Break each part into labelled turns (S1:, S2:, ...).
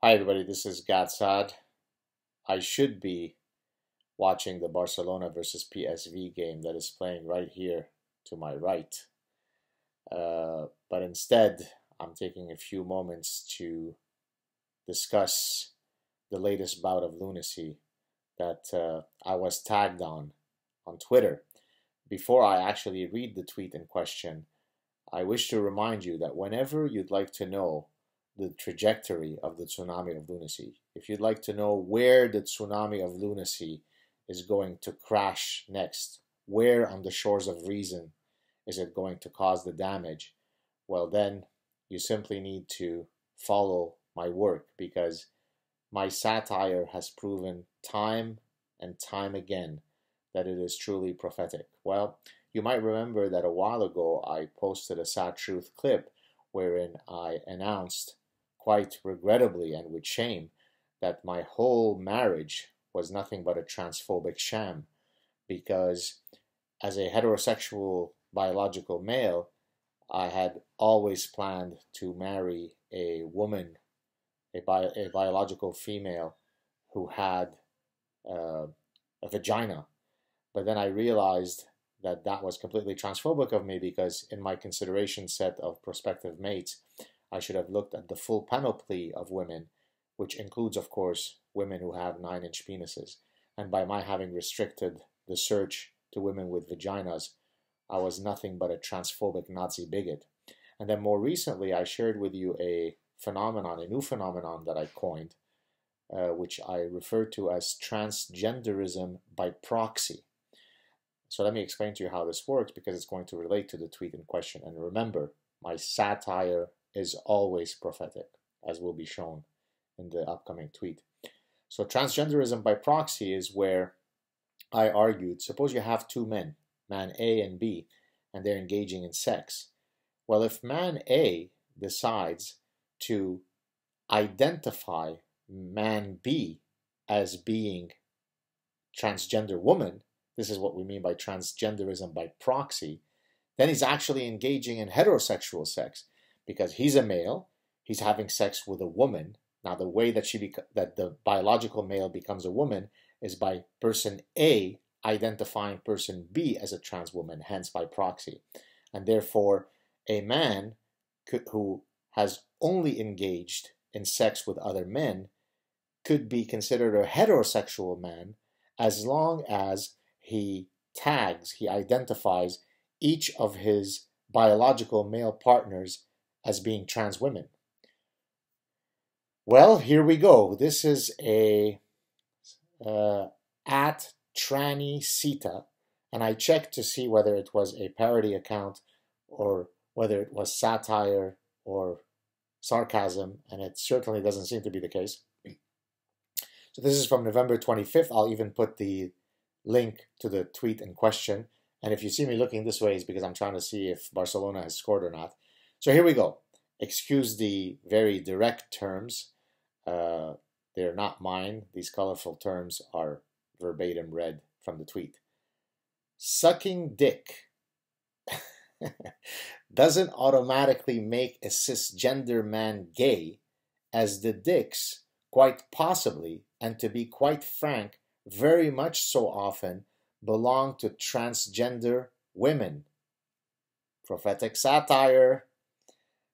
S1: Hi everybody, this is SAAD. I should be watching the Barcelona versus PSV game that is playing right here to my right. But instead, I'm taking a few moments to discuss the latest bout of lunacy that I was tagged on Twitter. Before I actually read the tweet in question, I wish to remind you that whenever you'd like to know the trajectory of the tsunami of lunacy, if you'd like to know where the tsunami of lunacy is going to crash next, where on the shores of reason is it going to cause the damage, well then you simply need to follow my work, because my satire has proven time and time again that it is truly prophetic. Well, you might remember that a while ago I posted a SAAD TRUTH clip wherein I announced, quite regrettably and with shame, that my whole marriage was nothing but a transphobic sham, because as a heterosexual biological male, I had always planned to marry a woman, a biological female who had a vagina. But then I realized that that was completely transphobic of me, because in my consideration set of prospective mates, I should have looked at the full panoply of women, which includes, of course, women who have 9-inch penises. And by my having restricted the search to women with vaginas, I was nothing but a transphobic Nazi bigot. And then more recently, I shared with you a new phenomenon that I coined, which I refer to as transgenderism by proxy. So let me explain to you how this works, because it's going to relate to the tweet in question. And remember, my satire is always prophetic, as will be shown in the upcoming tweet. So transgenderism by proxy is where I argued, suppose you have two men, man A and B, and they're engaging in sex. Well, if man A decides to identify man B as being transgender woman, this is what we mean by transgenderism by proxy, then he's actually engaging in heterosexual sex, because he's a male, he's having sex with a woman. Now, the way that that the biological male becomes a woman is by person A identifying person B as a trans woman, hence by proxy. And therefore, a man who has only engaged in sex with other men could be considered a heterosexual man, as long as he identifies each of his biological male partners as being trans women. Well, here we go. This is a at Tranny Sita, and I checked to see whether it was a parody account or whether it was satire or sarcasm, and it certainly doesn't seem to be the case. So this is from November 25th. I'll even put the link to the tweet in question. And if you see me looking this way, it's because I'm trying to see if Barcelona has scored or not. So here we go. Excuse the very direct terms. They're not mine. These colorful terms are verbatim read from the tweet. Sucking dick doesn't automatically make a cisgender man gay, as the dicks, quite possibly, and to be quite frank, very much so often, belong to transgender women. Prophetic satire.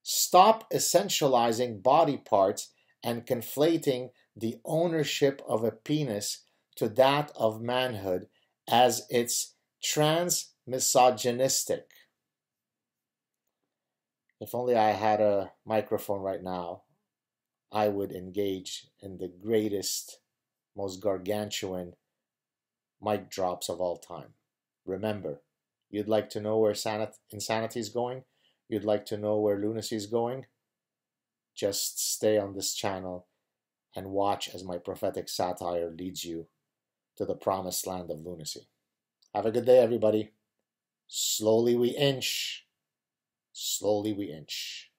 S1: Stop essentializing body parts and conflating the ownership of a penis to that of manhood, as it's trans-misogynistic. If only I had a microphone right now, I would engage in the greatest, most gargantuan mic drops of all time. Remember, you'd like to know where insanity is going? You'd like to know where lunacy is going? Just stay on this channel and watch as my prophetic satire leads you to the promised land of lunacy. Have a good day, everybody. Slowly we inch. Slowly we inch.